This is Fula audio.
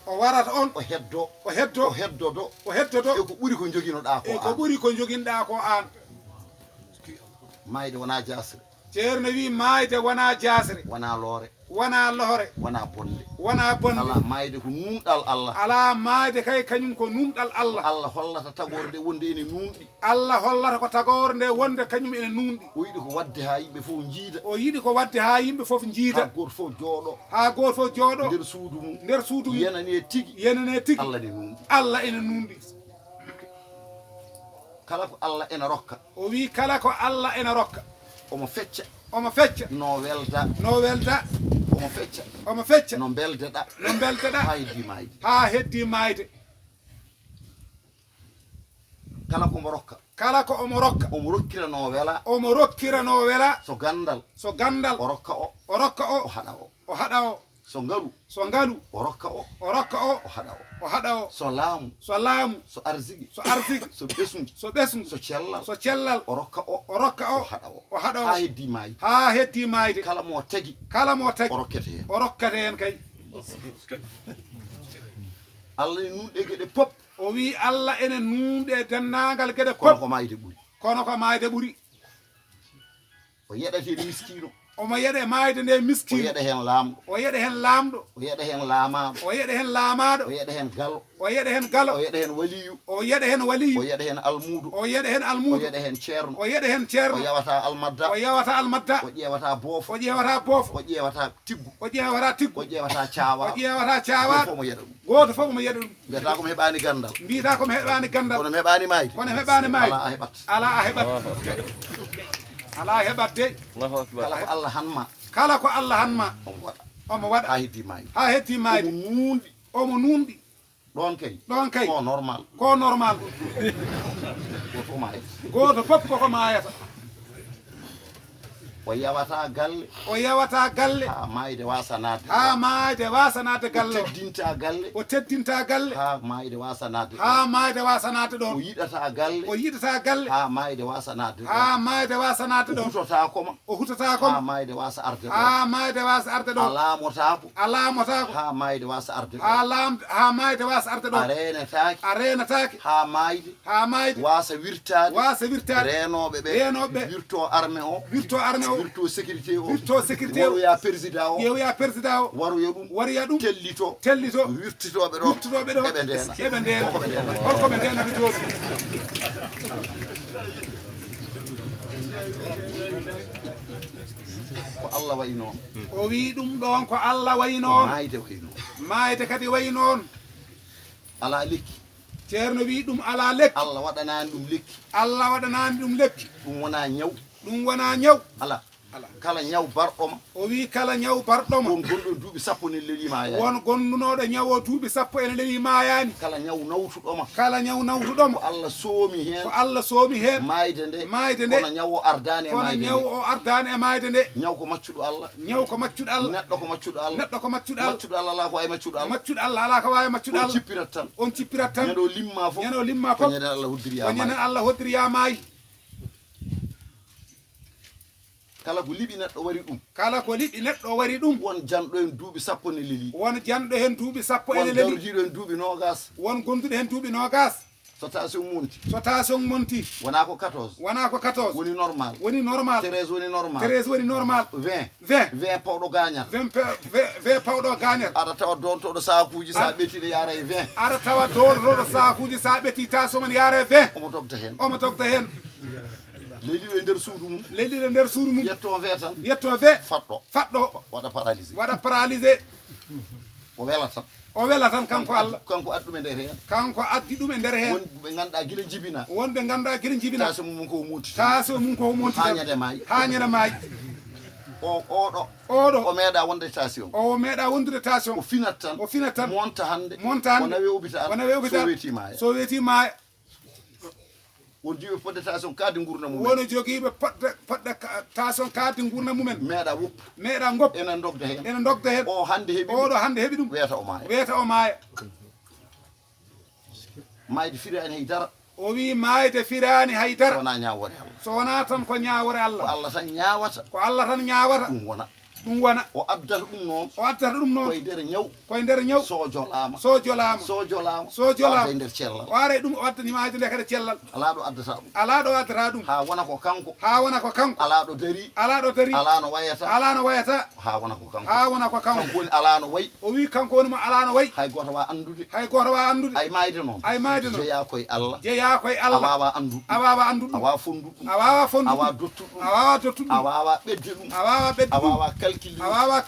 o warata on o heddo heddodo e ko ɓuri ko joginoɗa ko ko ɓuri ko joginɗa ko an mayde wona jasre ceerno wi mayde wona jasre wona loore wona lohore wona bonde ala mayde ko numɗal Allah ala mayde kay kañum ko numɗal Allah hollata tagore nde wonde ene numɗi Allah hollata ko tagore nde wonde kañum ene numɗi o yiɗi ko wadde ha yimɓe fof jiida o yiɗi ko wadde ha yimɓe fof jiida ha goto fof jooɗo nder suudu mum yenane tigi Allah ene numɗi kala ko Allah ene rokka o wi kala ko Allah ene rokka omo fecca no welda omo fecca no beldeɗa ha heddi mayde kala ko omo rokka omo rokkirano wela so gandal o rokka o o haɗa o so ngalu o rokka o o haɗa o so laamu so arsigi so ɓesgu so cellal o rokka o o haɗa o ha heddi mayde kala mo tagi o rokkete hen kay Allah ene nunɗe gueɗe pop o wi Allah ene nunɗe dennagal gueɗe pop kono ko mayde ɓuuri o yeɗete miskino omo yeɗe mayde nde miskino o yeɗa hen laamɗo o yeɗa hen laamaɗo o yeɗa hen galo o yeɗa hen waliyu o yeɗa hen almudu o yeɗa hen ceerno o yawata almadda o ƴewata boofo o ƴewata tiggu o ƴewata cawaɗo goto fof omo yeɗa ɗum mbiyata komo heɓani gandal kono heɓani mayde ala a heɓat ala heɓat de kala ko Allah hanma omo waɗa ha heddi mayde omo nuunɗi ɗon kay ko normal goto fof koko mayata o yawata galle ha mayde wasanade galle o teddinta galle ha mayde wasanade ɗon o yiɗata galle ha mayde wasanade ɗon o hutata koma ha mayde wasa arde ɗon a laamotako ha mayde wasa arde ɗon a renatake ha mayde wasa wirtade renoɓe wirto armé o wirto sécurité o waroya président o waroya ɗum tellito wirtitoɓe ɗo eɓe ndena holkoɓe ndenata jooɗi ko Allah wayi noon o wi ɗum ɗon ko Allah wayi noon mayde kadi wayi noon ala lekki ceerno wi ɗum ala lekki Allah waɗanani ɗum lekki ɗum wona ñaw ala kala ñaw barɗoma o wi kala ñaw barɗoma won gonɗon duuɓi sappo ene leeli mayani won gonnunoɗo ñawo duuɓi sappo ene leeli mayani kala ñaw nawtuɗoma ko Allah soomi hen mayde nde kono ñaw o ardani e mayde nde ñaw ko maccuɗo Allah neɗɗo ko maccuɗo Allah ala ko wawi maccuɗo Allah on cippirat tan ñaɗo limma fof ko ñanden Allah hoddiriya maayi kala ko liɓi neɗɗo wari ɗum won janɗo hen duuɓi sappo ne leeli won dardiɗo hen duuɓi nogas won gonduɗo hen duuɓi nogas so tension monti wona ko 14 woni normal 13 woni normal 20 pawɗo gañal 20 aɗa tawa dontoɗo sakuji sa ɓettide yaara e 20 aɗa tawa dontoɗo sakuji sa ɓetti tension man yaara e 20 omo togta hen leyɗiɗo e nder suudu mum yetto ve faɗɗo waɗa paralysé o wela tan kanko Allah kanko addi ɗum e nder hen wonɓe ganduɗa guila jibina taso mum ko monti ha ñande maayi oɗo o meeɗa wondude tension o finat tan monta hande o nawe ubita so weeti maaya won jiɓe podde tension kadde gurdam mumen wono jogiiɓe podde tension kadde gurdam mumen meeɗa goppu ene dogda hen oɗo hande heeɓi ɗum wiyata o maaya mayde firani haydara o wi mayde firani haydara so wona tan ko ñawore Allah ko Allah tan ñawata ɗum wona o addata ɗum noon o addata ɗum noon koye nder ñaw koye nder ñaw so jolaama so jolaama so jolaama so jolaama e nder cellal o aray ɗum o addanima hayde nde kadi cellal alaaɗo addata ɗum alaaɗo addata ɗum haa wona ko kanko ha wona ko kanko alaaɗo dari alaaɗo dari alaa no wayata ala no wayata haa wona ko kanko ha wona ko kanko kanko woni alaa no wayi o wi kanko woni mo ala no wayi hay goto wa andude hay goto wawa andude ay mayde noon ay mayde noon jeeya koye Allah jeeya koye a Allah wawa andude a wawa andude a wawa fondude ɗum a wawa fondude a wawa dottude ɗum a wawa dottude a wawa ɓedde ɗum a wawa ɓedde a wawa calcule a wawa